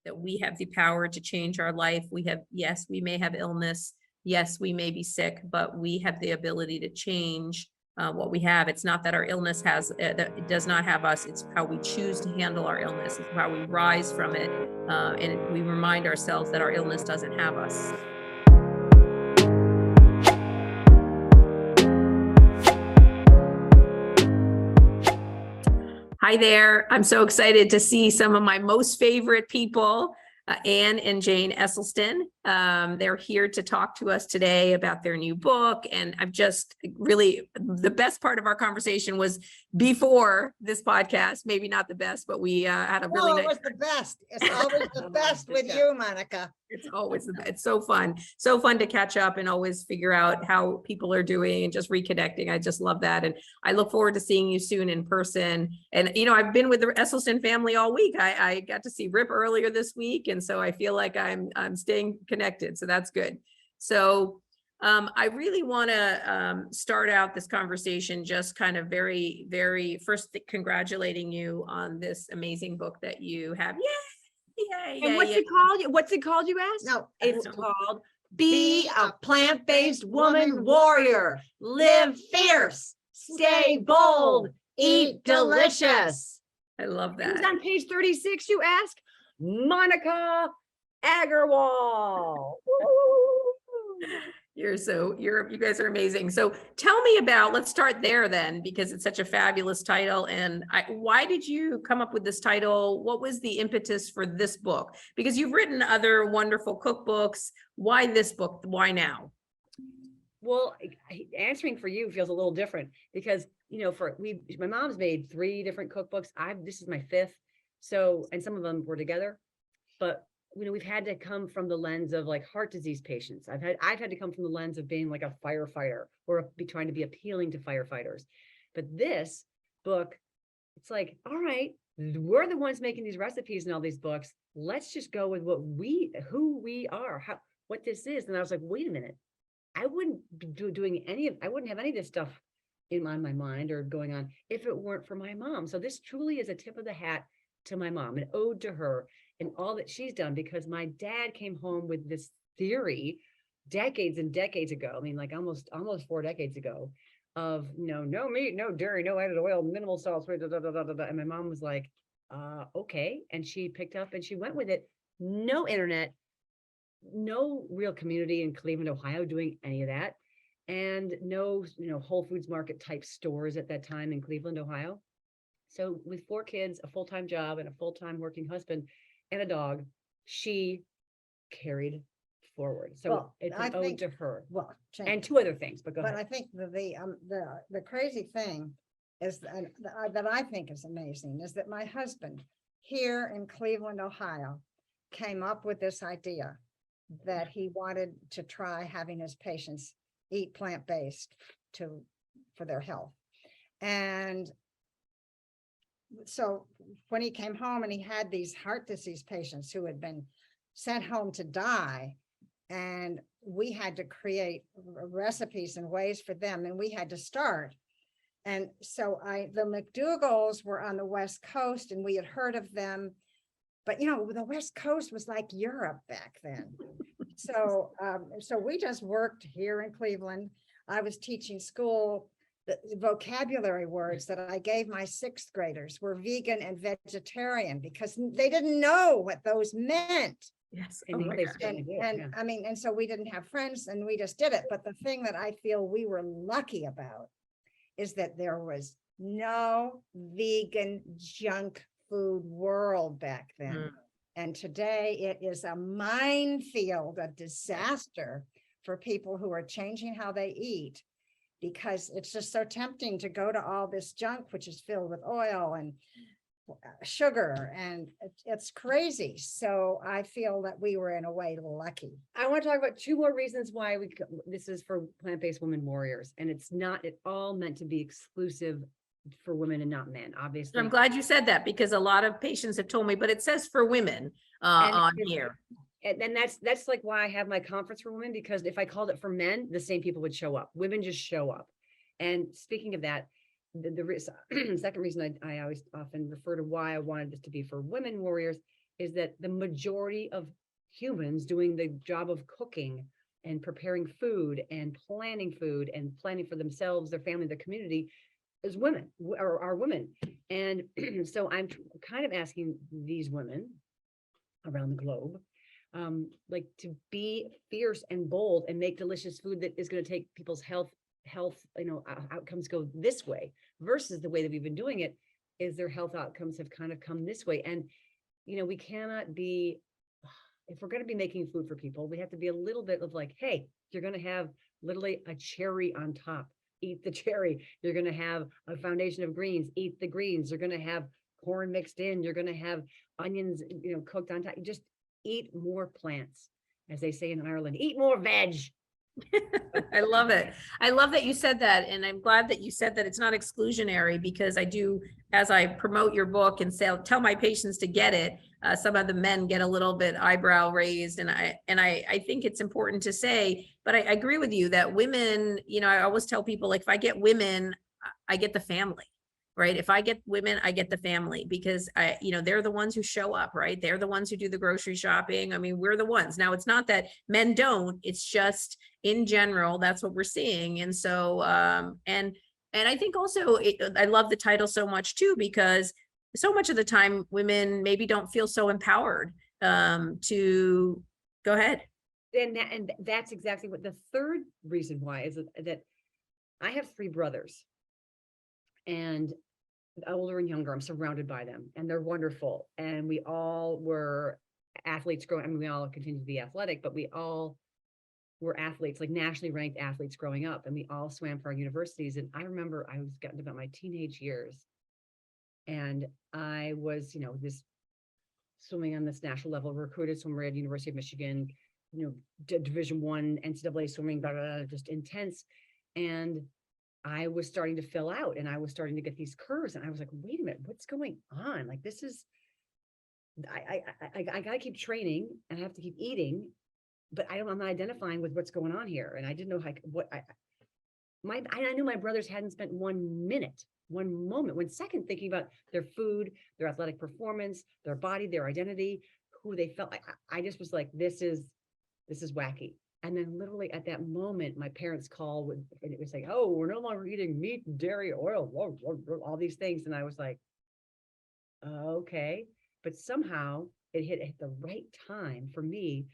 that we have the power to change our life. Yes, we may have illness. Yes, we may be sick, but we have the ability to change what we have. It's not that our illness that it does not have us. It's how we choose to handle our illness. It's how we rise from it. And we remind ourselves that our illness doesn't have us. Hi there. I'm so excited to see some of my most favorite people, Anne and Jane Esselstyn. They're here to talk to us today about their new book. And I've just really, the best part of our conversation was before this podcast, maybe not the best, but we had a really nice. It was the best. It's always the best with you, Monica. It's always the best. It's so fun to catch up and always figure out how people are doing and just reconnecting. I just love that. And I look forward to seeing you soon in person. And, you know, I've been with the Esselstyn family all week. I got to see Rip earlier this week. And so I feel like I'm staying connected. So that's good. So I really want to start out this conversation just kind of very first congratulating you on this amazing book that you have. Yay! And what's it called? What's it called, you asked? No, It's called Be a Plant-Based Woman Warrior. Live fierce, stay bold, eat delicious. I love Who's that. on page 36, you ask? Monica Agarwal. You guys are amazing. So tell me about, let's start there then, because it's such a fabulous title. And why did you come up with this title? What was the impetus for this book? Because you've written other wonderful cookbooks. Why this book? Why now? Well, answering for you feels a little different because, you know, my mom's made 3 different cookbooks. This is my 5th. So, and some of them were together, but you know, we've had to come from the lens of like heart disease patients. I've had to come from the lens of being like a firefighter or trying to be appealing to firefighters. But this book, it's like, all right, we're the ones making these recipes in all these books. Let's just go with who we are, what this is. And I was like, wait a minute, I wouldn't be I wouldn't have any of this stuff in my mind or going on if it weren't for my mom. So this truly is a tip of the hat to my mom, an ode to her and all that she's done, because my dad came home with this theory decades and decades ago. I mean, like almost 4 decades ago of, no meat, no dairy, no added oil, minimal salt, and my mom was like, okay. And she picked up and she went with it. No internet, no real community in Cleveland, Ohio doing any of that. And no, Whole Foods Market type stores at that time in Cleveland, Ohio. So with 4 kids, a full-time job and a full-time working husband and a dog, she carried forward. So it's an ode to her. Well, Jane, and 2 other things, but go ahead. I think the crazy thing is that I think is amazing is that my husband here in Cleveland, Ohio, came up with this idea that he wanted to try having his patients eat plant-based for their health. And so when he came home and he had these heart disease patients who had been sent home to die, and we had to create recipes and ways for them, and we had to start. And so the McDougals were on the West Coast and we had heard of them, but the West Coast was like Europe back then. So we just worked here in Cleveland. I was teaching school. The vocabulary words that I gave my 6th graders were vegan and vegetarian because they didn't know what those meant. Yes. And so we didn't have friends and we just did it. But the thing that I feel we were lucky about is that there was no vegan junk food world back then. And today it is a minefield, a disaster for people who are changing how they eat, because it's just so tempting to go to all this junk, which is filled with oil and sugar, and it's crazy. So I feel that we were in a way lucky. I want to talk about 2 more reasons why this is for plant-based women warriors, and it's not at all meant to be exclusive for women and not men, obviously. I'm glad you said that, because a lot of patients have told me, but it says for women on here. And that's like why I have my conference for women, because if I called it for men, the same people would show up. Women just show up. And speaking of that, the second reason I always often refer to why I wanted this to be for women warriors is that the majority of humans doing the job of cooking and preparing food and planning for themselves, their family, their community is women, or are women. And so I'm kind of asking these women around the globe, like to be fierce and bold and make delicious food that is going to take people's health, outcomes go this way, versus the way that we've been doing it is their health outcomes have kind of come this way. And, we cannot be, if we're going to be making food for people, we have to be a little bit of like, hey, you're going to have literally a cherry on top. Eat the cherry. You're going to have a foundation of greens. Eat the greens. You're going to have corn mixed in. You're going to have onions, cooked on top. Just eat more plants, as they say in Ireland. Eat more veg. I love it. I love that you said that. And I'm glad that you said that it's not exclusionary, because I do, as I promote your book and tell my patients to get it, some of the men get a little bit eyebrow raised. And I think it's important to say, but I agree with you that women, I always tell people, like, if I get women, I get the family. Right. If I get women, I get the family, because they're the ones who show up, right? They're the ones who do the grocery shopping. I mean, we're the ones. Now, it's not that men don't, it's just in general, that's what we're seeing. And so, and I think also, I love the title so much too, because so much of the time women maybe don't feel so empowered to go ahead. And that's exactly what the third reason why is that I have 3 brothers, and older and younger. I'm surrounded by them, and they're wonderful. And we all were athletes growing. I mean, we all continue to be athletic, but we all were athletes, like nationally ranked athletes growing up. And we all swam for our universities. And I remember I was getting about my teenage years, and I was, this swimming on this national level, recruited swimmer at University of Michigan, Division I NCAA swimming, blah, blah, blah, just intense. And I was starting to fill out, and I was starting to get these curves, and I was like, wait a minute, what's going on? Like, this is, I gotta keep training, and I have to keep eating, but I'm not identifying with what's going on here. And I didn't know I knew my brothers hadn't spent 1 minute, 1 moment, 1 second thinking about their food, their athletic performance, their body, their identity, who they felt. I just was like, this is wacky. And then literally at that moment, my parents called, and it was like, oh, we're no longer eating meat, dairy, oil, all these things. And I was like, okay. But somehow it hit at the right time for me.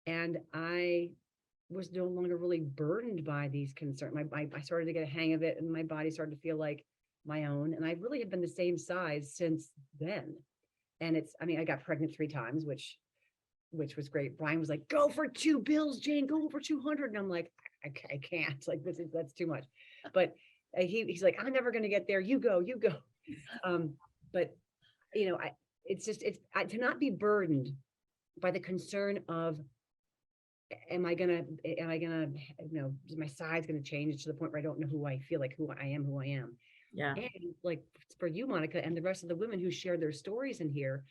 And I was no longer really burdened by these concerns. I started to get a hang of it, and my body started to feel like my own. And I really have been the same size since then. And I got pregnant 3 times, which was great. Brian was like, go for 2 bills, Jane, go over 200. And I'm like, I can't, like, that's too much. But he's like, I'm never going to get there. You go. But to not be burdened by the concern of, is my size going to change to the point where I don't know who I feel like, who I am. Yeah. And like for you, Monica, and the rest of the women who share their stories in here,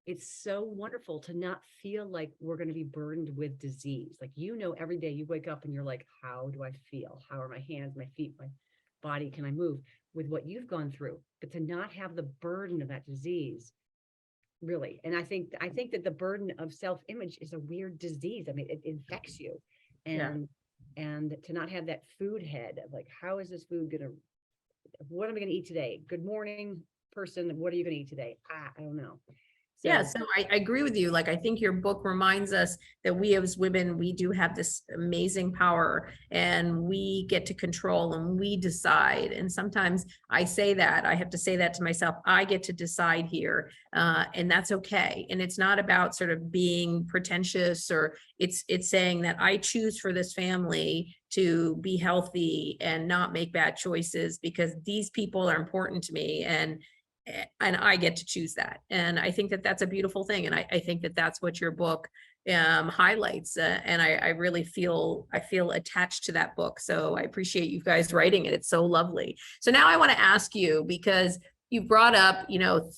it's so wonderful to not feel like we're going to be burdened with disease. Like, every day you wake up and you're like, how do I feel? How are my hands, my feet, my body? Can I move with what you've gone through? But to not have the burden of that disease, really. And I think that the burden of self-image is a weird disease. I mean, it infects you. And to not have that food head of like, how is this food what am I going to eat today? Good morning, person. What are you going to eat today? I don't know. Yeah, so I agree with you. Like, I think your book reminds us that we as women, we do have this amazing power, and we get to control, and we decide. And sometimes I say that, I have to say that to myself, I get to decide here, and that's okay. And it's not about sort of being pretentious, or it's saying that I choose for this family to be healthy and not make bad choices, because these people are important to me, and I get to choose that. And I think that that's a beautiful thing. And I think that that's what your book highlights. And I really feel attached to that book. So I appreciate you guys writing it. It's so lovely. So now I want to ask you, because you brought up,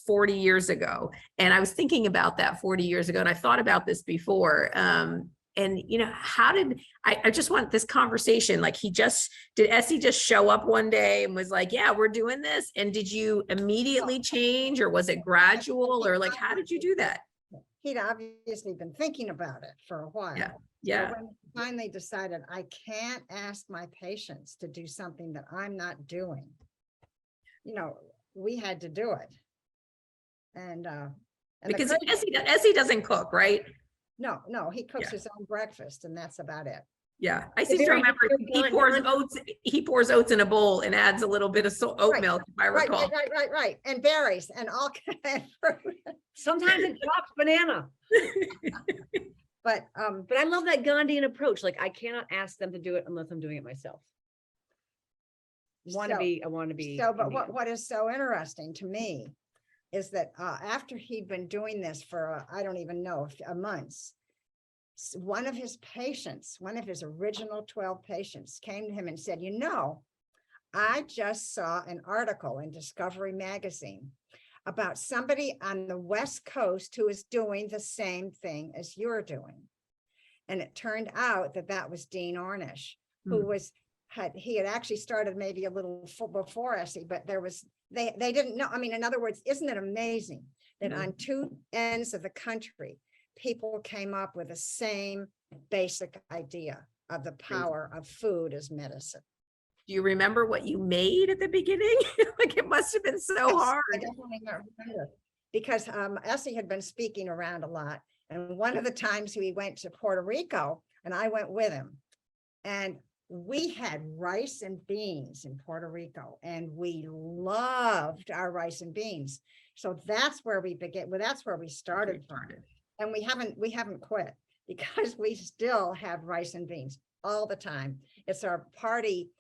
40 years ago, and I was thinking about that 40 years ago, and I thought about this before. And how did I just want this conversation, like, did Essie just show up one day and was like, yeah, we're doing this? And did you immediately change, or was it gradual, or like, how did you do that? he'd obviously been thinking about it for a while. Yeah. So Yeah. when he finally decided, I can't ask my patients to do something that I'm not doing, we had to do it. And Because Essie doesn't cook, right? no, he cooks Yeah. his own breakfast and that's about it. Yeah, I It's seem to very- remember very he blunt, pours oats in a bowl and adds a little bit of oat Right, milk, if I recall. Right. And berries and all kind of fruit. Sometimes it drops banana. But But I love that Gandhian approach. Like I cannot ask them to do it unless I'm doing it myself. I want to be. but what is so interesting to me is that after he'd been doing this for I don't even know a months, one of his original 12 patients came to him and said, I just saw an article in Discovery magazine about somebody on the West Coast who is doing the same thing as you're doing. And it turned out that was Dean Ornish, who he had actually started maybe a little before Essie, but they didn't know. I mean, in other words, isn't it amazing that on two ends of the country, people came up with the same basic idea of the power of food as medicine? Do you remember what you made at the beginning? Like it must have been so hard. I definitely remember because Essie had been speaking around a lot. And one of the times we went to Puerto Rico and I went with him, and we had rice and beans in Puerto Rico and we loved our rice and beans. So that's where we began. Well, that's where we started from. And we haven't quit because we still have rice and beans all the time. It's our party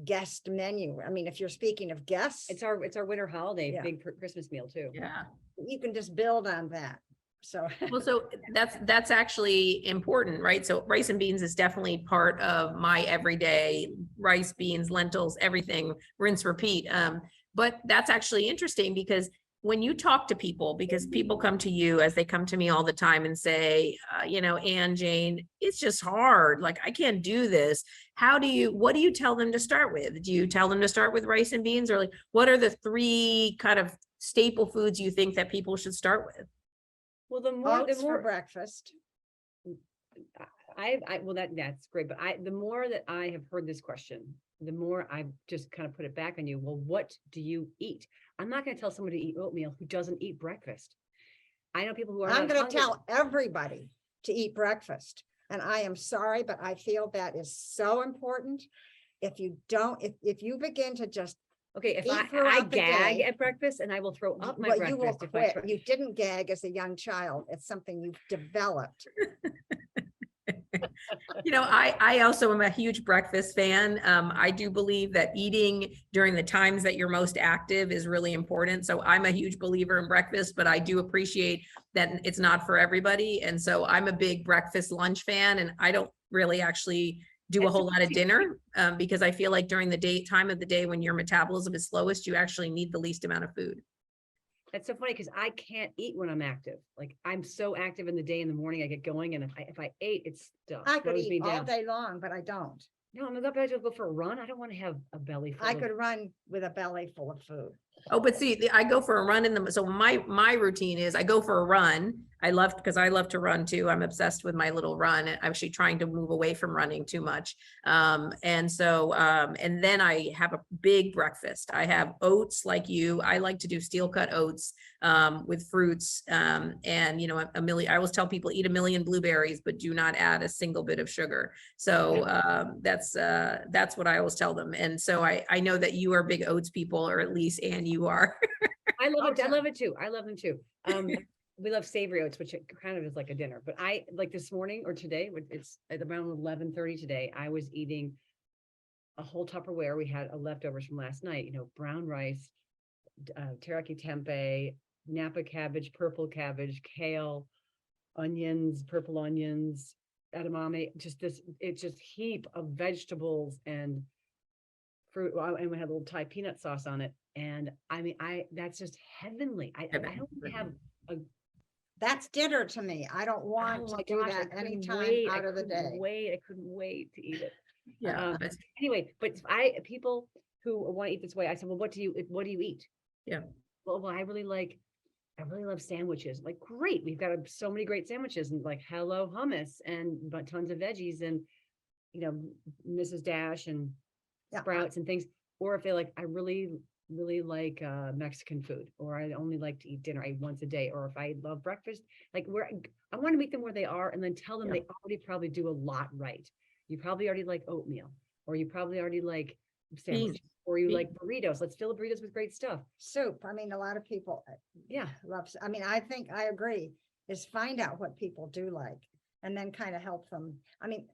guest menu. I mean, if you're speaking of guests, It's our winter holiday, Yeah. big Christmas meal too. Yeah. you can just build on that. So Well, so that's actually important, right? So rice and beans is definitely part of my everyday rice, beans, lentils, everything, rinse, repeat. But that's actually interesting because when you talk to people, because people come to you as they come to me all the time and say, Ann, Jane, it's just hard. Like, I can't do this. What do you tell them to start with? Do you tell them to start with rice and beans, or like, what are the 3 kind of staple foods you think that people should start with? Well, the oats for more breakfast. that's great. But the more that I have heard this question, the more I've just kind of put it back on you. Well, what do you eat? I'm not going to tell somebody to eat oatmeal who doesn't eat breakfast. I know people who are. I'm going to tell everybody to eat breakfast. And I am sorry, but I feel that is so important. If you begin to just Okay, if eat I throughout the gag day, at breakfast and I will throw up my well, breakfast. you will if I quit. You didn't gag as a young child. It's something you've developed. I also am a huge breakfast fan. I do believe that eating during the times that you're most active is really important. So I'm a huge believer in breakfast, but I do appreciate that it's not for everybody. And so I'm a big breakfast lunch fan, and I don't really actually do a whole lot of dinner because I feel like during the time of the day when your metabolism is slowest, you actually need the least amount of food. That's so funny because I can't eat when I'm active. Like I'm so active in the day, in the morning, I get going, and if I ate, it's stuff. I could eat all day long, but I don't. No, I'm about to go for a run. I don't want to have a belly full. I could run with a belly full of food. Oh, but see, I go for a run so my routine is I go for a run. Because I love to run too. I'm obsessed with my little run. I'm actually trying to move away from running too much. And then I have a big breakfast. I have oats like you. I like to do steel cut oats with fruits. I always tell people eat 1 million blueberries, but do not add a single bit of sugar. So that's what I always tell them. And so I know that you are big oats people, or at least Ann, you are. I love it. I love it too. I love them too. We love savory oats, which kind of is like a dinner. But I like this morning or today, it's at around 11:30 today, I was eating a whole Tupperware. We had leftovers from last night, brown rice, teriyaki tempeh, Napa cabbage, purple cabbage, kale, onions, purple onions, edamame, it's just heap of vegetables and fruit. And we had a little Thai peanut sauce on it. And I mean, that's just heavenly. I don't have that's dinner to me. I don't want to do that anytime out of the day. I couldn't wait to eat it. Yeah. Anyway, but people who want to eat this way, I said, well, what do you eat? Yeah. Well, I really like I really love sandwiches. Like, great, we've got so many great sandwiches and like hello hummus and but tons of veggies and Mrs. Dash and Yeah. sprouts and things. Or if they like, I really like Mexican food, or I only like to eat dinner, I eat once a day, or if I love breakfast, like I want to meet them where they are and then tell them Yeah. they already probably do a lot right. You probably already like oatmeal, or you probably already like sandwiches, or you like burritos. Let's fill the burritos with great stuff. Soup. I mean, a lot of people Yeah. love, I mean, I think I agree, is find out what people do like and then kind of help them. I mean,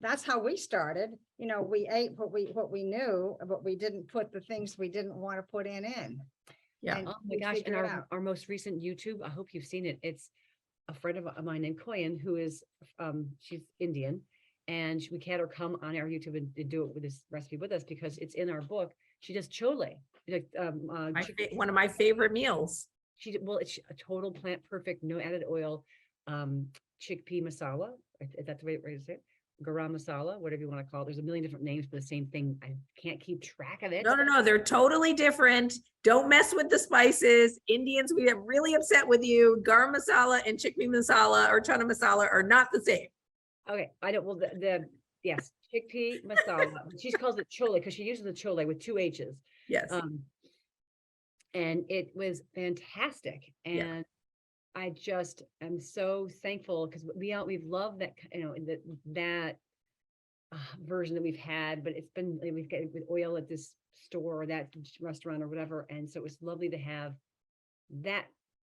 that's how we started. We ate what we knew, but we didn't put the things we didn't want to put in. Yeah. And Oh my we gosh. And figured it out. our most recent YouTube, I hope you've seen it. It's a friend of mine named Koyan, who is she's Indian, and we had her come on our YouTube and do it with this recipe with us because it's in our book. She does chole, like One of my favorite meals. it's a total plant perfect, no added oil, chickpea masala. Is that the way to say it? Garam masala, whatever you want to call it. There's a million different names for the same thing. I can't keep track of it. No, they're totally different. Don't mess with the spices. Indians, we get really upset with you. Garam masala and chickpea masala or chana masala are not the same. Okay, I don't. Well, yes, chickpea masala. She calls it chole because she uses the chole with 2 H's. Yes. And it was fantastic, and Yeah. I just am so thankful because we've loved that that version that we've had, but we've got with oil at this store or that restaurant or whatever, and so it was lovely to have that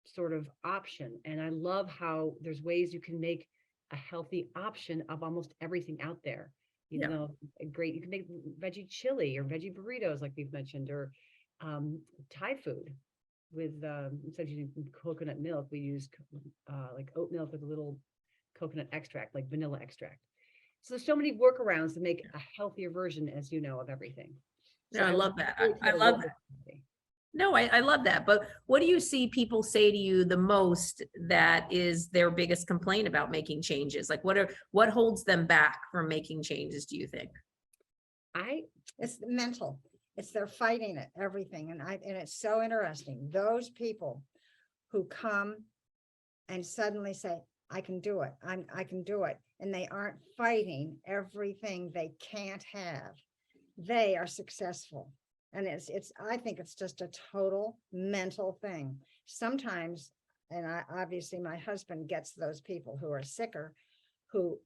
sort of option. And I love how there's ways you can make a healthy option of almost everything out there. You can make veggie chili or veggie burritos like we've mentioned, or Thai food with instead of using coconut milk, we use like oat milk with a little coconut extract, like vanilla extract. So there's so many workarounds to make a healthier version, as you know, of everything. No, I love that. I love that. No, I love that. But what do you see people say to you the most that is their biggest complaint about making changes? Like what holds them back from making changes, do you think? It's mental. It's they're fighting it, everything. And it's so interesting. Those people who come and suddenly say, I can do it. I can do it. And they aren't fighting everything they can't have. They are successful. And I think it's just a total mental thing. Sometimes, and obviously my husband gets those people who are sicker, who,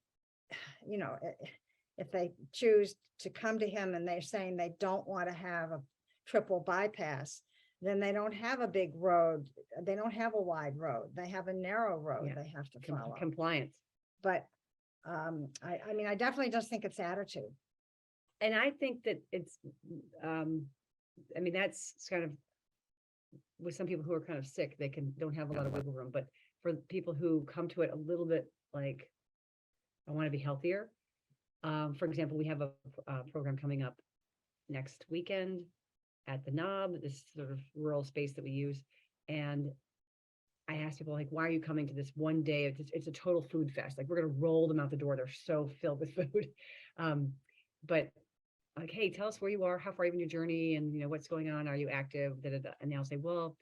if they choose to come to him and they're saying they don't want to have a triple bypass, then they don't have a big road. They don't have a wide road. They have a narrow road they have to follow. Compliance. But I mean, I definitely just think it's attitude. And I think that it's, I mean, that's kind of with some people who are kind of sick, they don't have a lot of wiggle room. But for people who come to it a little bit like, I want to be healthier. For example, we have a program coming up next weekend at the Knob, this sort of rural space that we use. And I asked people, like, why are you coming to this one day? It's a total food fest. Like, we're going to roll them out the door. They're so filled with food. But like, hey, tell us where you are, how far are you in your journey, and what's going on, are you active? Da, da, da. And they'll say, well,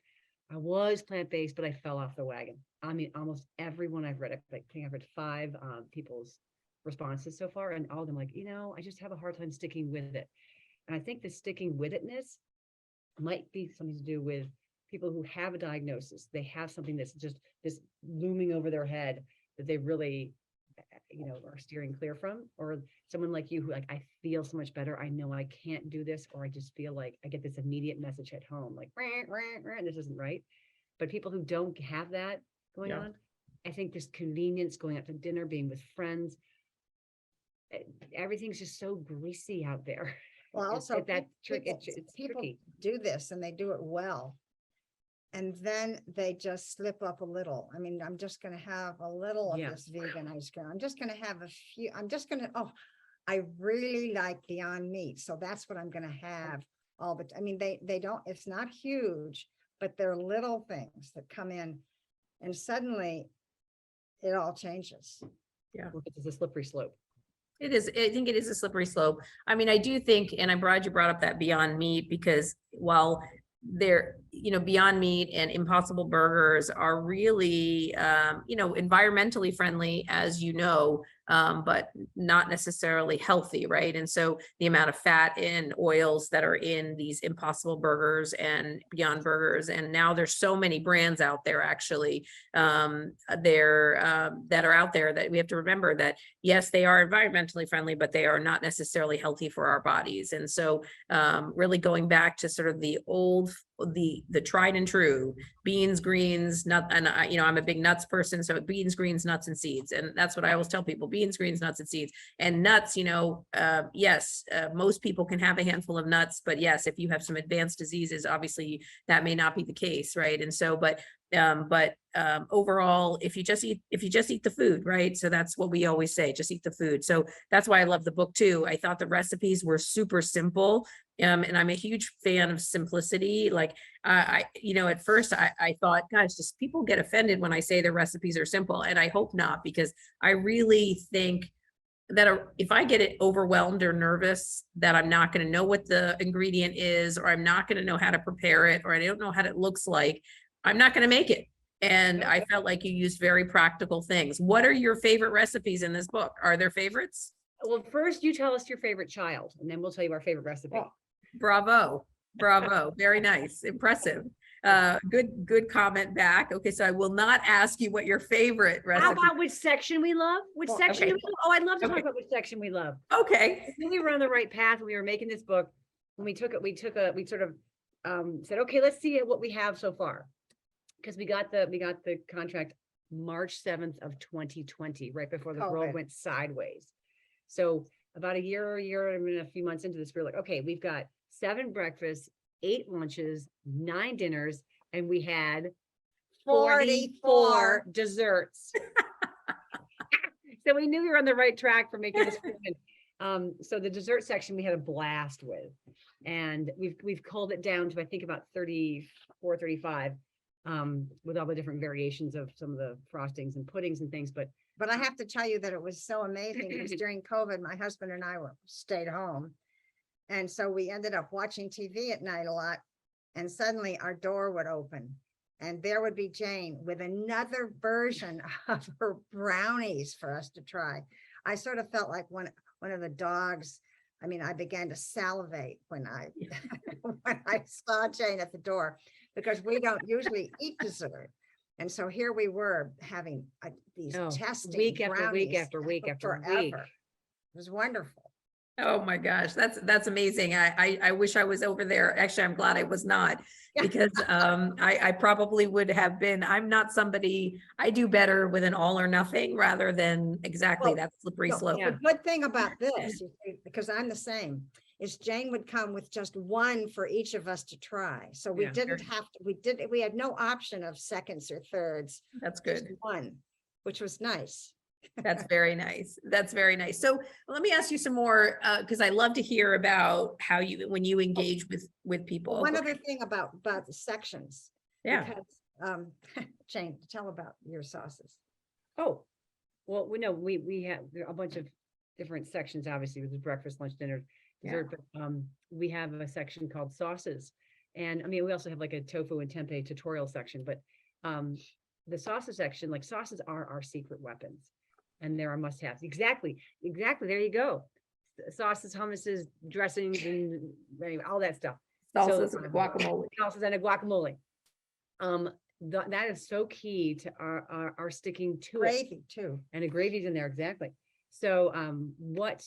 I was plant-based, but I fell off the wagon. I mean, almost everyone I've read, I think I've read 5 people's responses so far, and all of them like, I just have a hard time sticking with it. And I think the sticking with itness might be something to do with people who have a diagnosis. They have something that's just this looming over their head that they really are steering clear from, or someone like you who like, I feel so much better. I know I can't do this, or I just feel like I get this immediate message at home, like, this isn't right. But people who don't have that going on, I think this convenience, going out to dinner, being with friends, everything's just so greasy out there. Well, also people tricky. Do this and they do it well. And then they just slip up a little. I mean, I'm just going to have a little of this vegan ice cream. I'm just going to have a few. I really like Beyond Meat. So that's what I'm going to have all the time. I mean, they don't, it's not huge, but they're little things that come in and suddenly it all changes. Yeah. It's a slippery slope. It is. I think it is a slippery slope. I mean, I do think, and you brought up that Beyond Meat, because while Beyond Meat and Impossible Burgers are really, environmentally friendly, as but not necessarily healthy, right? And so the amount of fat and oils that are in these Impossible Burgers and Beyond Burgers, and now there's so many brands out there actually, that are out there, that we have to remember that yes, they are environmentally friendly, but they are not necessarily healthy for our bodies. And so really going back to sort of the tried and true beans, greens, nut, and I'm a big nuts person, so beans, greens, nuts, and seeds. And that's what I always tell people: beans, greens, nuts, and seeds. And nuts, yes, most people can have a handful of nuts, but yes, if you have some advanced diseases, obviously that may not be the case, right? And so, but overall, if you just eat the food, right? So that's what we always say: just eat the food. So that's why I love the book too. I thought the recipes were super simple. And I'm a huge fan of simplicity. Like at first I thought, gosh, just people get offended when I say the recipes are simple, and I hope not, because I really think that if I get it overwhelmed or nervous that I'm not going to know what the ingredient is, or I'm not going to know how to prepare it, or I don't know how it looks like, I'm not going to make it. And I felt like you used very practical things. What are your favorite recipes in this book? Are there favorites? Well, first you tell us your favorite child, and then we'll tell you our favorite recipe. Oh. Bravo. Very nice. Impressive. Good comment back. Okay, so I will not ask you what your favorite recipe. How about which section we love? Which section okay. do we love? Oh, I'd love to Okay. talk about which section we love. Okay. We were on the right path when we were making this book. When we sort of said, okay, let's see what we have so far. Because we got the contract March 7th of 2020, right before the world went sideways. So about a year and a few months into this, we're like, okay, we've got 7 breakfasts, 8 lunches, 9 dinners, and we had 44 desserts. So we knew we were on the right track for making this happen. So the dessert section we had a blast with, and we've culled it down to, I think, about 34, 35, with all the different variations of some of the frostings and puddings and things. But I have to tell you that it was so amazing because during COVID, my husband and I stayed home. And so we ended up watching TV at night a lot. And suddenly our door would open and there would be Jane with another version of her brownies for us to try. I sort of felt like one of the dogs. I mean, I began to salivate when I when I saw Jane at the door, because we don't usually eat dessert. And so here we were having these testing week after week after week after week. It was wonderful. Oh my gosh, that's amazing. I wish I was over there. Actually, I'm glad I was not, because I probably would have been. I'm not somebody, I do better with an all or nothing rather than exactly that slippery slope. The good thing about this, because I'm the same, is Jane would come with just one for each of us to try. So we didn't have to, we had no option of seconds or thirds. That's good. Just one, which was nice. That's very nice. That's very nice. So let me ask you some more, because I love to hear about how when you engage with people. One other thing about the sections. Yeah. Because, Jane, tell about your sauces. Oh, well, we have a bunch of different sections, obviously, with the breakfast, lunch, dinner, dessert, but we have a section called sauces. And I mean, we also have like a tofu and tempeh tutorial section, but the sauces section, like, sauces are our secret weapons. And they're a must-have. Exactly. There you go. Sauces, hummuses, dressings, and all that stuff. Salsas and guacamole. Salsas and a guacamole. That is so key to our sticking to gravy too. And a gravy's in there, exactly. So what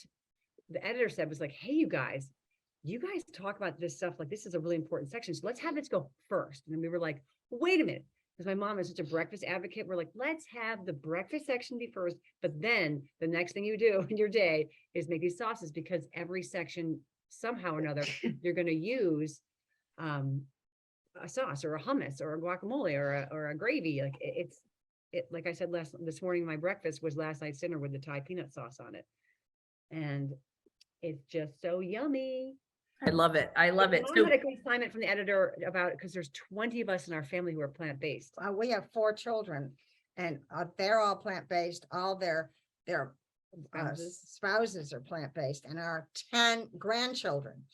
the editor said was like, hey, you guys talk about this stuff, like this is a really important section. So let's have this go first. And then we were like, wait a minute. Because my mom is such a breakfast advocate. We're like, let's have the breakfast section be first, but then the next thing you do in your day is make these sauces, because every section, somehow or another, you're going to use a sauce or a hummus or a guacamole or a gravy. Like like I said this morning, my breakfast was last night's dinner with the Thai peanut sauce on it, and it's just so yummy. I love it. I love it. So I had a great assignment from the editor about it, because there's 20 of us in our family who are plant-based. We have 4 children, and they're all plant-based. All their spouses are plant-based, and our 10 grandchildren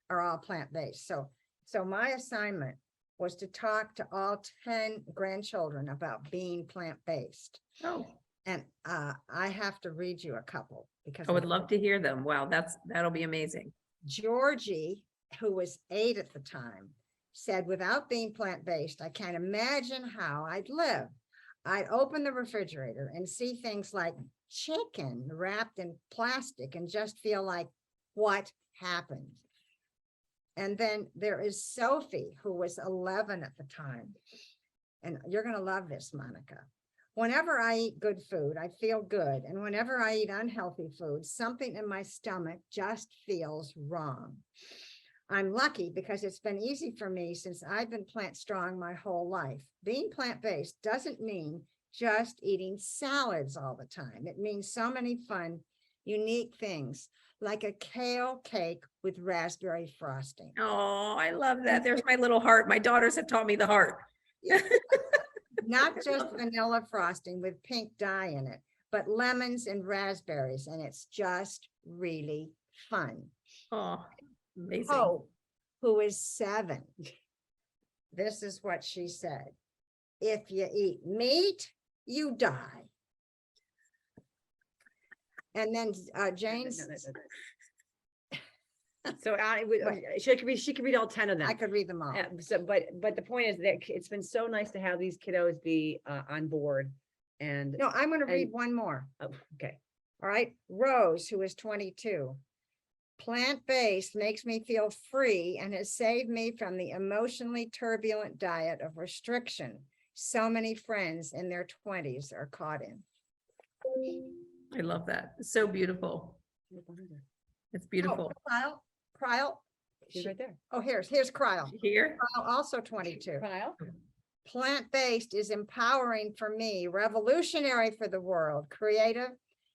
are all plant-based. So my assignment was to talk to all 10 grandchildren about being plant-based. Oh, And I have to read you a couple because I would love to hear them. Wow, that'll be amazing. Georgie, who was 8 at the time, said, without being plant-based, I can't imagine how I'd live. I'd open the refrigerator and see things like chicken wrapped in plastic and just feel like, what happened? And then there is Sophie, who was 11 at the time. And you're going to love this, Monica. Whenever I eat good food, I feel good. And whenever I eat unhealthy food, something in my stomach just feels wrong. I'm lucky because it's been easy for me since I've been plant strong my whole life. Being plant-based doesn't mean just eating salads all the time. It means so many fun, unique things, like a kale cake with raspberry frosting. Oh, I love that. There's my little heart. My daughters have taught me the heart. Not just vanilla frosting with pink dye in it, but lemons and raspberries, and it's just really fun. Oh, amazing. Hope, who is 7. This is what she said. If you eat meat, you die. And then Jane's, So she could read all 10 of them. I could read them all. So, but the point is that it's been so nice to have these kiddos be on board and, No, I'm going to read one more. oh, okay. All right. Rose, who is 22. Plant-based makes me feel free and has saved me from the emotionally turbulent diet of restriction so many friends in their 20s are caught in. I love that. It's so beautiful. It's beautiful. Cryle. She's right there. Oh, here's Cryle. Here. Cryle, also 22. Kyle? Plant-based is empowering for me, revolutionary for the world, creative,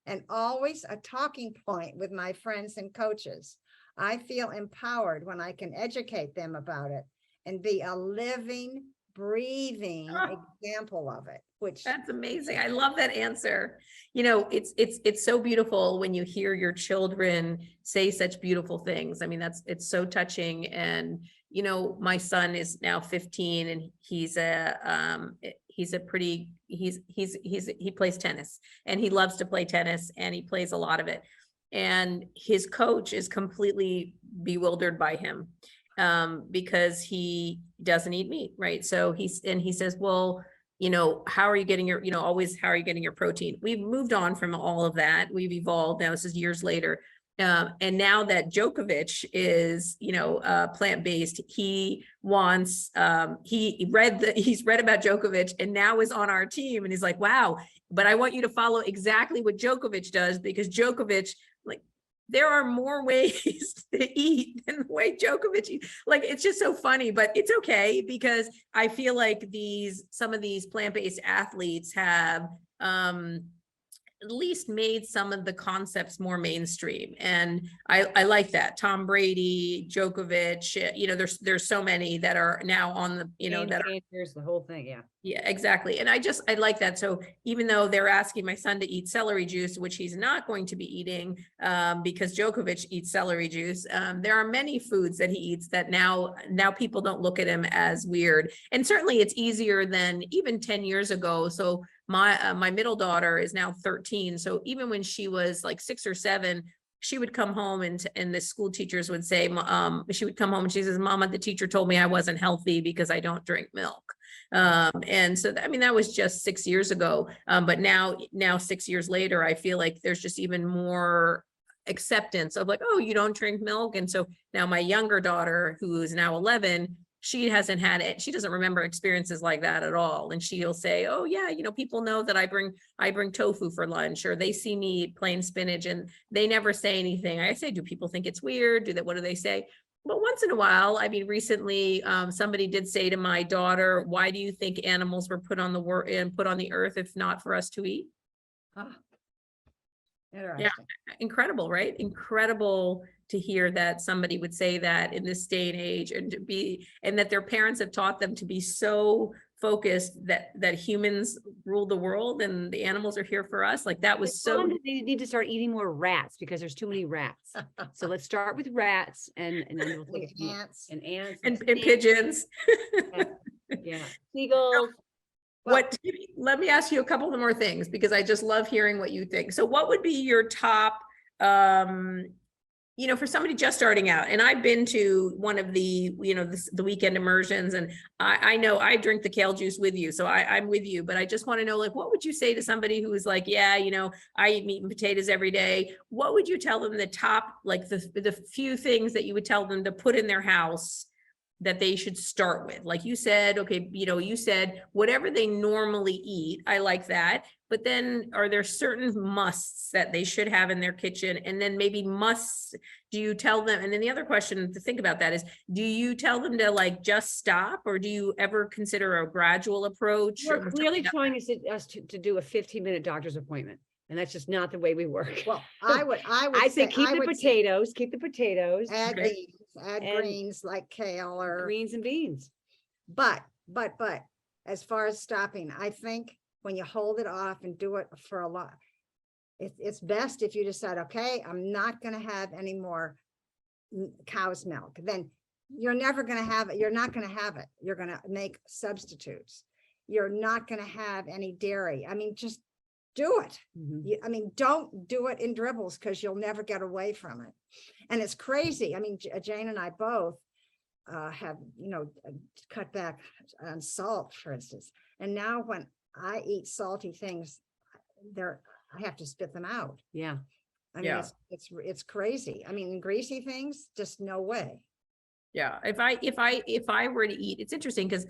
and always a talking point with my friends and coaches. I feel empowered when I can educate them about it and be a living, breathing example of it, which That's amazing. I love that answer. You know, it's so beautiful when you hear your children say such beautiful things. I mean, it's so touching. And, you know, my son is now 15 and he plays tennis and he loves to play tennis and he plays a lot of it. And his coach is completely bewildered by him because he doesn't eat meat, right? So he says, well, you know, how are you getting your, how are you getting your protein? We've moved on from all of that. We've evolved. Now this is years later. And now that Djokovic is, plant-based, he wants, he's read about Djokovic and now is on our team. And he's like, wow, but I want you to follow exactly what Djokovic does because Djokovic, like, there are more ways to eat than the way Djokovic eats. Like, it's just so funny, but it's okay because I feel like some of these plant-based athletes have, at least made some of the concepts more mainstream. And I like that. Tom Brady, Djokovic, there's so many that are now on the, Here's the whole thing. Yeah. Yeah, exactly. And I like that. So even though they're asking my son to eat celery juice, which he's not going to be eating because Djokovic eats celery juice, there are many foods that he eats that now people don't look at him as weird. And certainly it's easier than even 10 years ago. So my middle daughter is now 13. So even when she was like 6 or 7, she would come home and the school teachers would say, she would come home and she says, Mama, the teacher told me I wasn't healthy because I don't drink milk. And so, that was just 6 years ago. But now 6 years later, I feel like there's just even more acceptance of like, oh, you don't drink milk. And so now my younger daughter, who is now 11, she hasn't had it. She doesn't remember experiences like that at all. And she'll say, oh yeah, people know that I bring tofu for lunch, or they see me eat plain spinach and they never say anything. I say, do people think it's weird? What do they say? But once in a while, I mean, recently, somebody did say to my daughter, why do you think animals were put on the earth if not for us to eat? interesting. Yeah, incredible, right? Incredible to hear that somebody would say that in this day and age, and that their parents have taught them to be so focused that humans rule the world and the animals are here for us. Like that was Tell so. them that they need to start eating more rats because there's too many rats. So let's start with rats and then we'll take it from there. Ants. And ants And snakes. pigeons. Yeah, seagulls. What, let me ask you a couple of more things because I just love hearing what you think. So what would be your top, you know, for somebody just starting out? And I've been to one of the, you know, the weekend immersions, and I know I drink the kale juice with you. So I'm with you, but I just want to know, like, what would you say to somebody who is like, yeah, you know, I eat meat and potatoes every day. What would you tell them the top, like the few things that you would tell them to put in their house that they should start with? Like you said, okay, you know, you said whatever they normally eat. I like that. But then are there certain musts that they should have in their kitchen? And then maybe musts, do you tell them? And then the other question to think about that is, do you tell them to like just stop, or do you ever consider a gradual approach? We're clearly trying to do a 15-minute doctor's appointment. And that's just not the way we work. Well, I would I'd say keep the potatoes, add Okay. beans, add And greens like kale or, greens and beans. but as far as stopping, I think when you hold it off and do it for a lot, it's best if you decide, okay, I'm not going to have any more cow's milk. Then you're never going to have it. You're not going to have it. You're going to make substitutes. You're not going to have any dairy. I mean, just do it. I mean, don't do it in dribbles because you'll never get away from it. And it's crazy. I mean, Jane and I both have, you know, cut back on salt, for instance. And now when I eat salty things, I have to spit them out. Yeah. I mean, it's crazy. I mean, greasy things, just no way. Yeah, if I were to eat, it's interesting because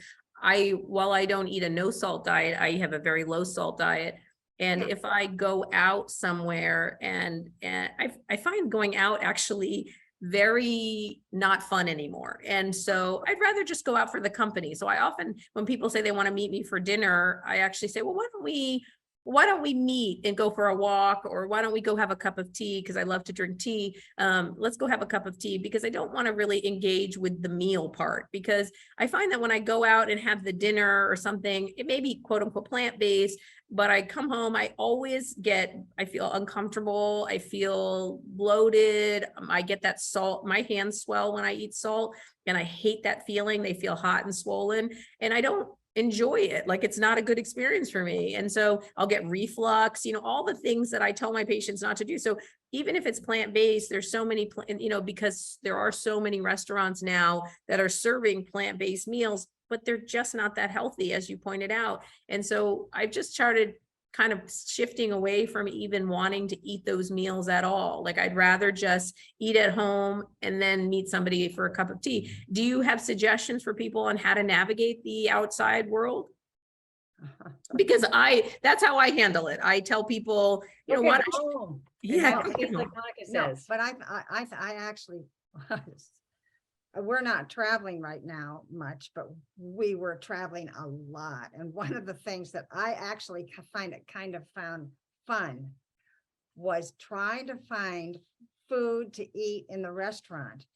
while I don't eat a no salt diet, I have a very low salt diet. And if I go out somewhere and I find going out actually very not fun anymore. And so I'd rather just go out for the company. So I often, when people say they want to meet me for dinner, I actually say, well, why don't we meet and go for a walk, or why don't we go have a cup of tea? Because I love to drink tea. Let's go have a cup of tea, because I don't want to really engage with the meal part, because I find that when I go out and have the dinner or something, it may be quote unquote plant-based, but I come home, I feel uncomfortable. I feel bloated. I get that salt, my hands swell when I eat salt, and I hate that feeling. They feel hot and swollen, and I don't enjoy it. Like, it's not a good experience for me. And so I'll get reflux, you know, all the things that I tell my patients not to do. So even if it's plant-based, there's so many, you know, because there are so many restaurants now that are serving plant-based meals, but they're just not that healthy, as you pointed out. And so I've just started kind of shifting away from even wanting to eat those meals at all. Like, I'd rather just eat at home and then meet somebody for a cup of tea. Do you have suggestions for people on how to navigate the outside world? Because that's how I handle it. I tell people, you know what? Yeah. Like Monica No, says. but I actually, we're not traveling right now much, but we were traveling a lot. And one of the things that I actually found fun was trying to find food to eat in the restaurant.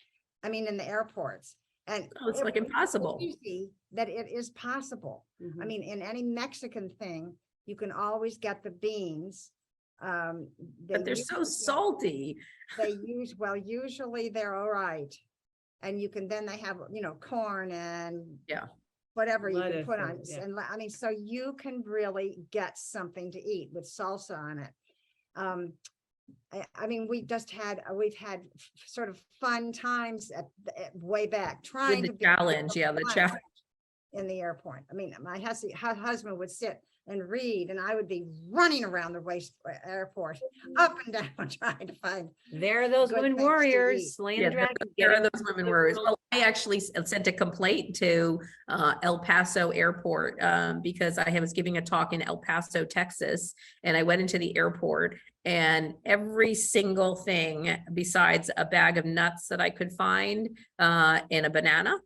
I mean, in the airports. And it's like impossible. Easy that it is possible. I mean, in any Mexican thing, you can always get the beans. But they're so salty. Usually they're all right. And they have, you know, corn and whatever you can put on. And I mean, so you can really get something to eat with salsa on it. I mean, we've had sort of fun times at way back trying With to the challenge. The challenge in the airport. I mean, my husband would sit and read, and I would be running around the airport up and down trying to find. There are those women warriors slaying the dragon. There are those women warriors. Well, I actually sent a complaint to El Paso Airport because I was giving a talk in El Paso, Texas, and I went into the airport, and every single thing besides a bag of nuts that I could find and a banana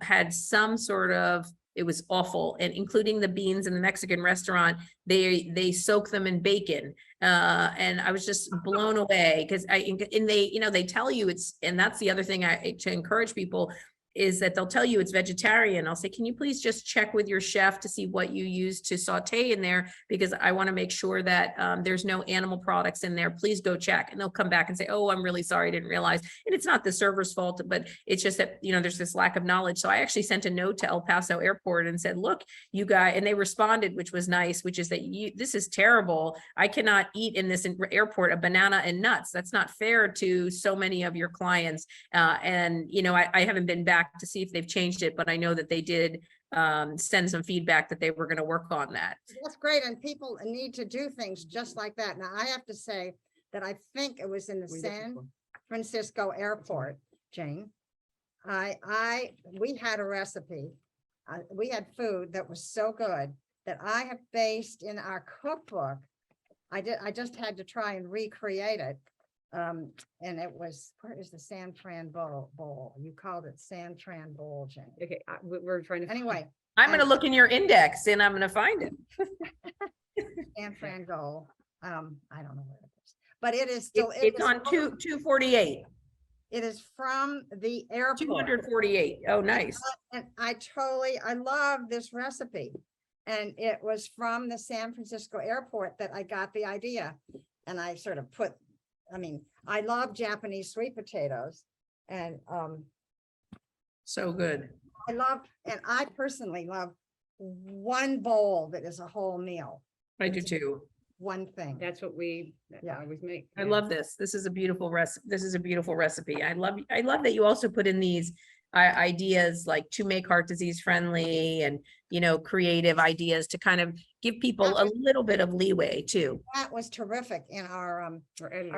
had some sort of, it was awful. And including the beans in the Mexican restaurant, they soak them in bacon. And I was just blown away because they tell you and that's the other thing to encourage people. is that they'll tell you it's vegetarian. I'll say, can you please just check with your chef to see what you use to saute in there? Because I want to make sure that there's no animal products in there. Please go check. And they'll come back and say, oh, I'm really sorry, I didn't realize. And it's not the server's fault, but it's just that, you know, there's this lack of knowledge. So I actually sent a note to El Paso Airport and said, look, you guys, and they responded, which was nice, which is that this is terrible. I cannot eat in this airport a banana and nuts. That's not fair to so many of your clients. And, you know, I haven't been back to see if they've changed it, but I know that they did send some feedback that they were going to work on that. That's great. And people need to do things just like that. Now, I have to say that I think it was in the San Francisco airport, Jane. We had a recipe. We had food that was so good that I have based in our cookbook. I just had to try and recreate it. And it was, where is the San Fran bowl? You called it San Fran bowl, Jane. Okay, we're trying to. Anyway, I'm going to look in your index and I'm going to find it. San Fran bowl. I don't know where it is, but it is still. It's on 248. It is from the airport. 248. Oh, nice. And I love this recipe. And it was from the San Francisco airport that I got the idea. And I sort of put, I love Japanese sweet potatoes and so good. I personally love one bowl that is a whole meal. I do too. One thing. That's what we always make. I love this. This is a beautiful recipe. This is a beautiful recipe. I love that you also put in these ideas like to make heart disease friendly and, you know, creative ideas to kind of give people a little bit of leeway too. That was terrific in our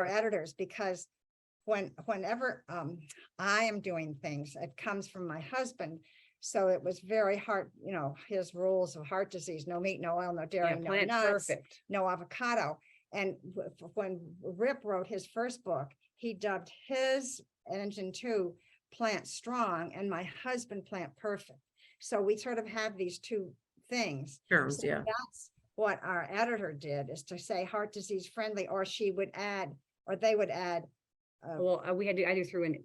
editors, because whenever I am doing things, it comes from my husband. So it was very hard, you know, his rules of heart disease: no meat, no oil, no dairy, no nuts, no avocado. And when Rip wrote his first book, he dubbed his engine 2 Plant Strong and my husband Plant Perfect. So we sort of have these two things. Terms, so yeah. That's what our editor did, is to say heart disease friendly, or she would add, or they would add. Well, I do through and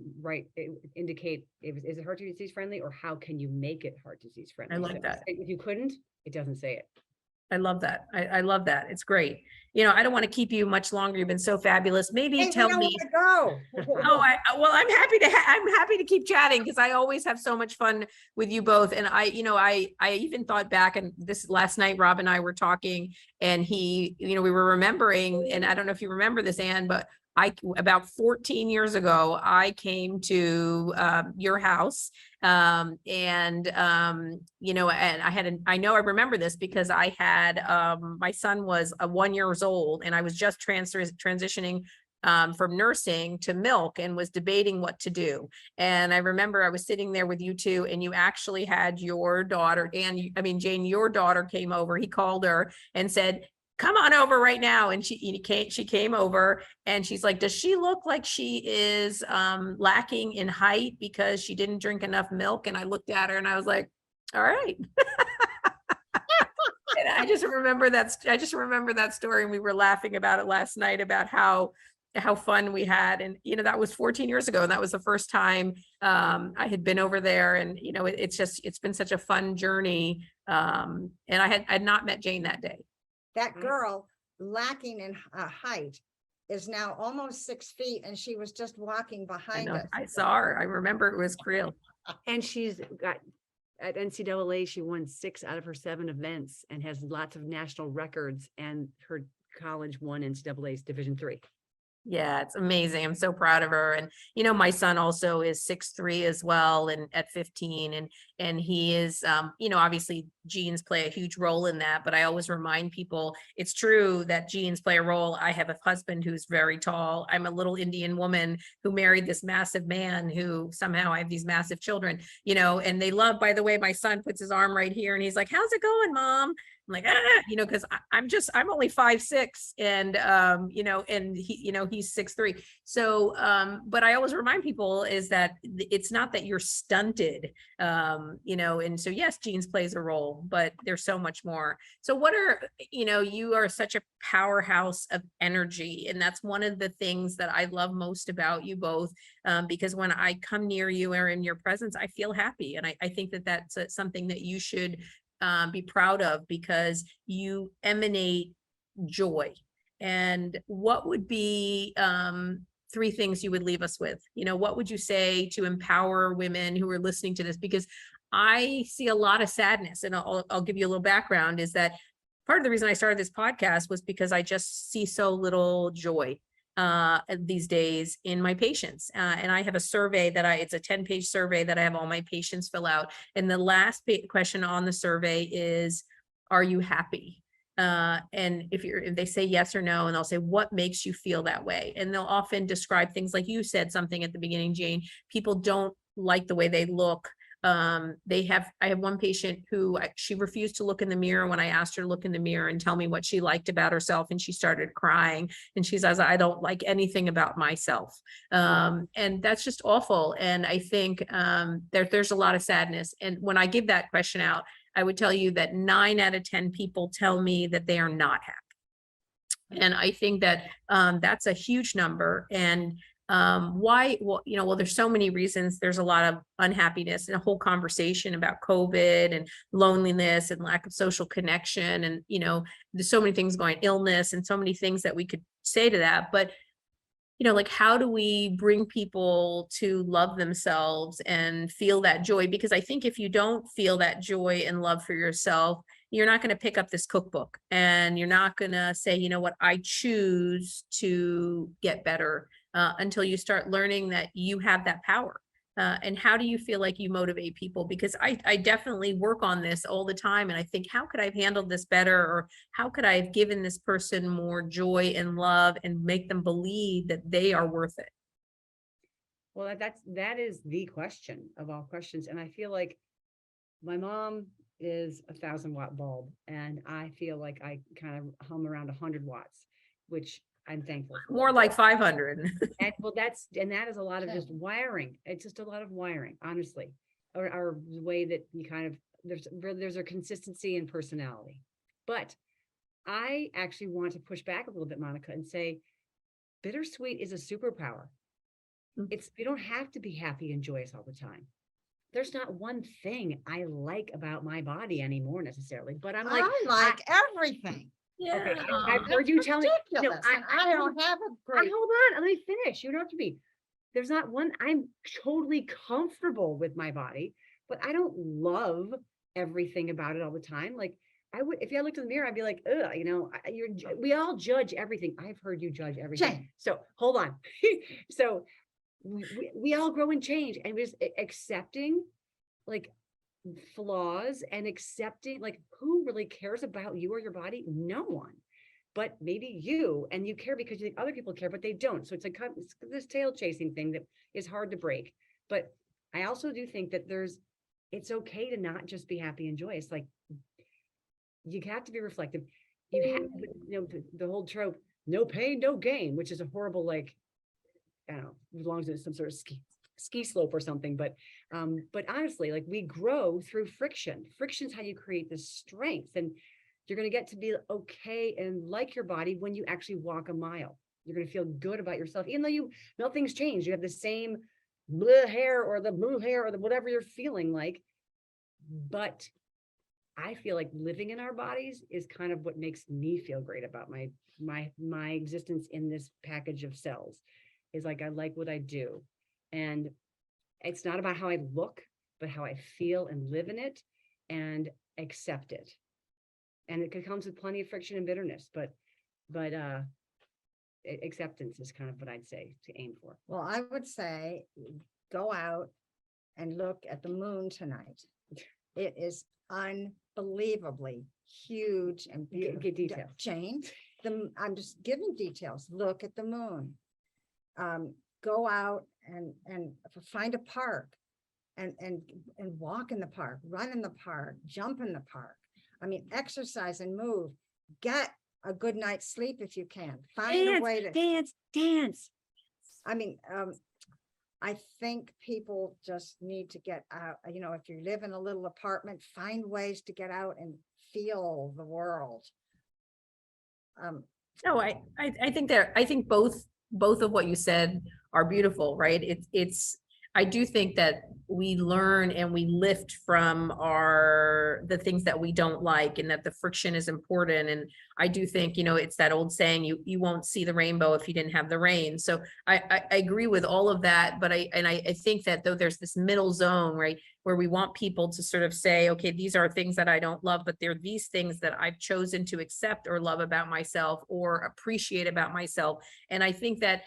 indicate is it heart disease friendly, or how can you make it heart disease friendly? I like that. If you couldn't, it doesn't say it. I love that. I love that. It's great. You know, I don't want to keep you much longer. You've been so fabulous. Maybe tell me. Go. I'm happy to keep chatting, because I always have so much fun with you both. And I even thought back, and this last night, Rob and I were talking, and we were remembering, and I don't know if you remember this, Anne, but about 14 years ago, I came to your house, and I remember this because I had my son was 1 year old, and I was just transitioning from nursing to milk and was debating what to do. And I remember I was sitting there with you two, and you actually had your daughter, Jane, your daughter came over. He called her and said, come on over right now. And she came over, and she's like, does she look like she is lacking in height because she didn't drink enough milk? And I looked at her and I was like, all right. And I just remember that story, and we were laughing about it last night, about how fun we had. And, you know, that was 14 years ago. And that was the first time I had been over there. And, you know, it's been such a fun journey. And I had not met Jane that day. That girl lacking in height is now almost 6 feet, and she was just walking behind us. I saw her. I remember it was real. And she's got, at NCAA, she won 6 out of her 7 events and has lots of national records, and her college won NCAA's Division III. Yeah, it's amazing. I'm so proud of her. And, you know, my son also is 6'3" as well, and at 15, and he is, obviously genes play a huge role in that, but I always remind people it's true that genes play a role. I have a husband who's very tall. I'm a little Indian woman who married this massive man who somehow I have these massive children, you know, and they love, by the way, my son puts his arm right here and he's like, how's it going, Mom? I'm like, because I'm only 5'6", and and he's 6'3". So, but I always remind people is that it's not that you're stunted, and so yes, genes plays a role. people, but there's so much more. So what are, you are such a powerhouse of energy. And that's one of the things that I love most about you both, because when I come near you or in your presence, I feel happy. And I think that that's something that you should be proud of, because you emanate joy. And what would be 3 things you would leave us with? What would you say to empower women who are listening to this? Because I see a lot of sadness, and I'll give you a little background, is that part of the reason I started this podcast was because I just see so little joy these days in my patients. And I have a survey it's a 10-page survey that I have all my patients fill out. And the last question on the survey is, are you happy? And if they say yes or no, and they'll say, what makes you feel that way? And they'll often describe things like you said something at the beginning, Jane. People don't like the way they look. I have one patient who she refused to look in the mirror when I asked her to look in the mirror and tell me what she liked about herself. And she started crying, and she says, I don't like anything about myself. And that's just awful. And I think there's a lot of sadness. And when I give that question out, I would tell you that 9 out of 10 people tell me that they are not happy. And I think that that's a huge number. And why? Well, there's so many reasons. There's a lot of unhappiness, and a whole conversation about COVID and loneliness and lack of social connection. And, there's so many things going, illness, and so many things that we could say to that. But like, how do we bring people to love themselves and feel that joy? Because I think if you don't feel that joy and love for yourself, you're not going to pick up this cookbook, and you're not going to say, you know what, I choose to get better, until you start learning that you have that power. And how do you feel like you motivate people? Because I definitely work on this all the time. And I think, how could I have handled this better? Or how could I have given this person more joy and love and make them believe that they are worth it? Well, that is the question of all questions. And I feel like my mom is a 1,000-watt bulb, and I feel like I kind of hum around 100 watts, which I'm thankful for. More like 500. And well, that is a lot of just wiring. It's just a lot of wiring, honestly, or the way that you kind of, there's a consistency in personality. But I actually want to push back a little bit, Monica, and say bittersweet is a superpower. You don't have to be happy and joyous all the time. There's not one thing I like about my body anymore necessarily, but I'm like, I like everything. Yeah. Okay, I've heard you tell me, I don't have a great. hold on, let me finish. You don't have to be. There's not one. I'm totally comfortable with my body, but I don't love everything about it all the time. Like, I would, if I looked in the mirror, I'd be like, ugh, we all judge everything. I've heard you judge everything. Jane. So hold on. So we all grow and change, and just accepting like flaws, and accepting, like, who really cares about you or your body? No one. But maybe you, and you care because you think other people care, but they don't. So it's like this tail chasing thing that is hard to break. But I also do think that it's okay to not just be happy and joyous. Like, you have to be reflective. You have, the whole trope, no pain, no gain, which is a horrible, like, I don't know, as long as it's some sort of ski slope or something. But honestly, like, we grow through friction. Friction's how you create this strength. And you're going to get to be okay and like your body when you actually walk a mile. You're going to feel good about yourself, even though nothing's changed. You have the same blue hair or the blue hair or the whatever you're feeling like. But I feel like living in our bodies is kind of what makes me feel great about my existence in this package of cells. Is like, I like what I do. And it's not about how I look, but how I feel and live in it and accept it. And it comes with plenty of friction and bitterness, but acceptance is kind of what I'd say to aim for. Well, I would say go out and look at the moon tonight. It is unbelievably huge and beautiful. Get details. Jane, I'm just giving details. Look at the moon. Go out and find a park and walk in the park, run in the park, jump in the park. I mean, exercise and move. Get a good night's sleep if you can. Find a way to dance. I mean, I think people just need to get out, you know, if you live in a little apartment, find ways to get out and feel the world. No, I think I think both of what you said are beautiful, right? I do think that we learn and we lift from the things that we don't like, and that the friction is important. And I do think, it's that old saying, you won't see the rainbow if you didn't have the rain. So I agree with all of that, but I think that though there's this middle zone, right, where we want people to sort of say, okay, these are things that I don't love, but they're these things that I've chosen to accept or love about myself or appreciate about myself. And I think that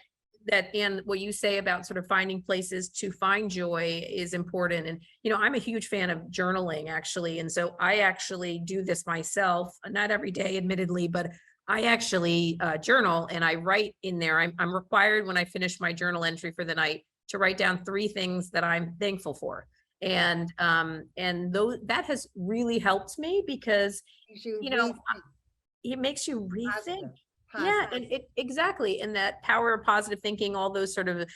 and what you say about sort of finding places to find joy is important. And, I'm a huge fan of journaling, actually. And so I actually do this myself, not every day, admittedly, but I actually journal, and I write in there. I'm required when I finish my journal entry for the night to write down 3 things that I'm thankful for. And that has really helped me because, it makes you rethink. Yeah, and exactly. And that power of positive thinking, all those sort of,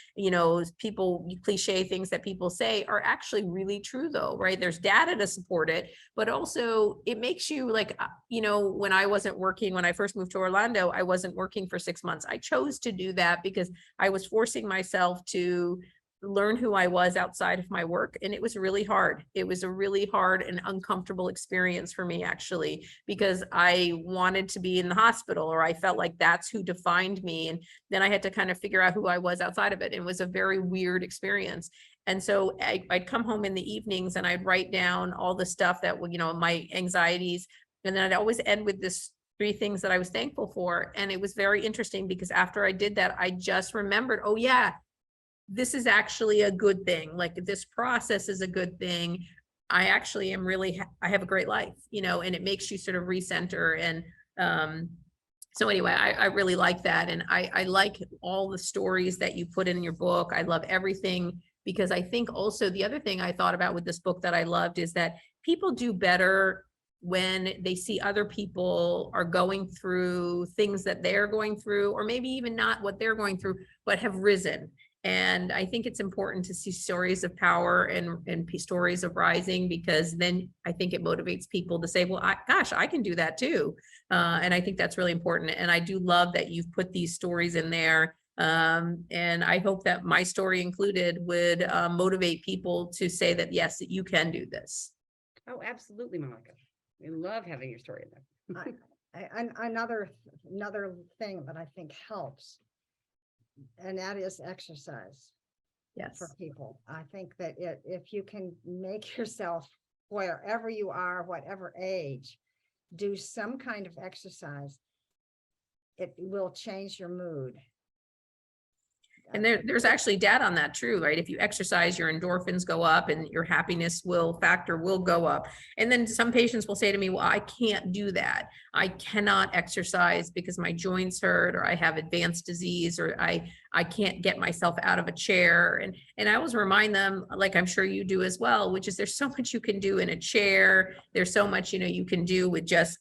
cliche things that people say are actually really true though, right? There's data to support it, but also it makes you like, when I wasn't working, when I first moved to Orlando, I wasn't working for 6 months. I chose to do that because I was forcing myself to learn who I was outside of my work. And it was really hard. It was a really hard and uncomfortable experience for me, actually, because I wanted to be in the hospital, or I felt like that's who defined me. And then I had to kind of figure out who I was outside of it. It was a very weird experience. And so I'd come home in the evenings and I'd write down all the stuff that, my anxieties. And then I'd always end with this 3 things that I was thankful for. And it was very interesting because after I did that, I just remembered, oh yeah, this is actually a good thing. Like, this process is a good thing. I actually am I have a great life, and it makes you sort of recenter. And so anyway, I really like that. And I like all the stories that you put in your book. I love everything, because I think also the other thing I thought about with this book that I loved is that people do better when they see other people are going through things that they're going through, or maybe even not what they're going through, but have risen. And I think it's important to see stories of power and stories of rising, because then I think it motivates people to say, well, I can do that too. And I think that's really important. And I do love that you've put these stories in there. And I hope that my story included would motivate people to say that, yes, that you can do this. Oh, absolutely, Monica. We love having your story in there. Another thing that I think helps, and that is exercise. Yes. For people. I think that if you can make yourself, wherever you are, whatever age, do some kind of exercise, it will change your mood. And there's actually data on that, true, right? If you exercise, your endorphins go up and your happiness factor will go up. And then some patients will say to me, well, I can't do that. I cannot exercise because my joints hurt, or I have advanced disease, or I can't get myself out of a chair. And I always remind them, like I'm sure you do as well, which is there's so much you can do in a chair. There's so much, you can do with just,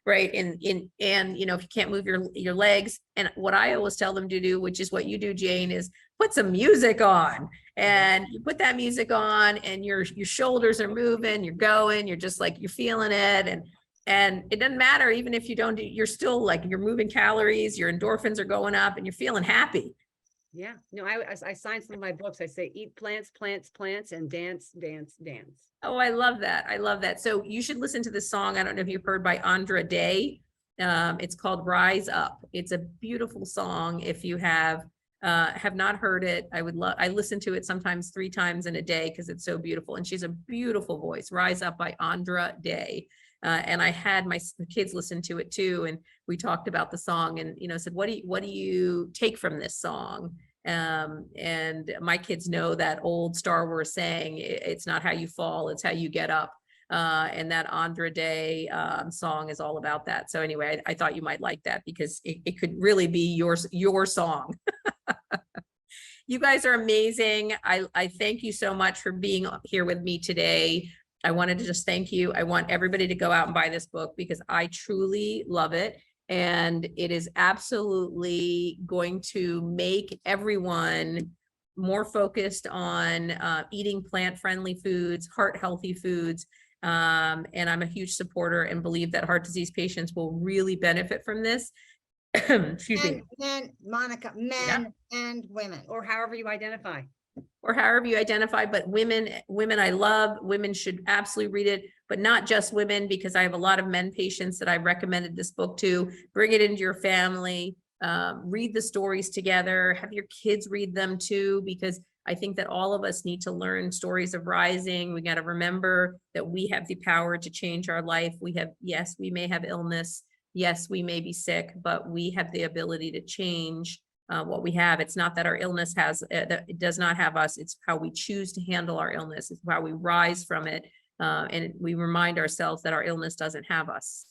right. And if you can't move your legs. And what I always tell them to do, which is what you do, Jane, is put some music on. And you put that music on and your shoulders are moving, you're going, you're just like, you're feeling it. And it doesn't matter, even if you don't do, you're still like, you're moving calories, your endorphins are going up and you're feeling happy. Yeah, no, I signed some of my books. I say, eat plants, plants, plants, and dance, dance, dance. Oh, I love that. I love that. So you should listen to this song. I don't know if you've heard by Andra Day. It's called Rise Up. It's a beautiful song. If you have not heard it, I listen to it sometimes 3 times in a day because it's so beautiful. And she's a beautiful voice. Rise Up by Andra Day. And I had my kids listen to it too. And we talked about the song and, said, what do you take from this song? And my kids know that old Star Wars saying, it's not how you fall, it's how you get up. And that Andra Day song is all about that. So anyway, I thought you might like that because it could really be your song. You guys are amazing. I thank you so much for being here with me today. I wanted to just thank you. I want everybody to go out and buy this book because I truly love it. And it is absolutely going to make everyone more focused on eating plant-friendly foods, heart-healthy foods. And I'm a huge supporter and believe that heart disease patients will really benefit from this. Excuse me. Men, Monica, men and women. Or however you identify. Or however you identify, but women I love. Women should absolutely read it, but not just women, because I have a lot of men patients that I've recommended this book to. Bring it into your family, read the stories together, have your kids read them too, because I think that all of us need to learn stories of rising. We got to remember that we have the power to change our life. We have, yes, we may have illness. Yes, we may be sick, but we have the ability to change what we have. It's not that our illness has, that it does not have us. It's how we choose to handle our illness. It's how we rise from it. And we remind ourselves that our illness doesn't have us.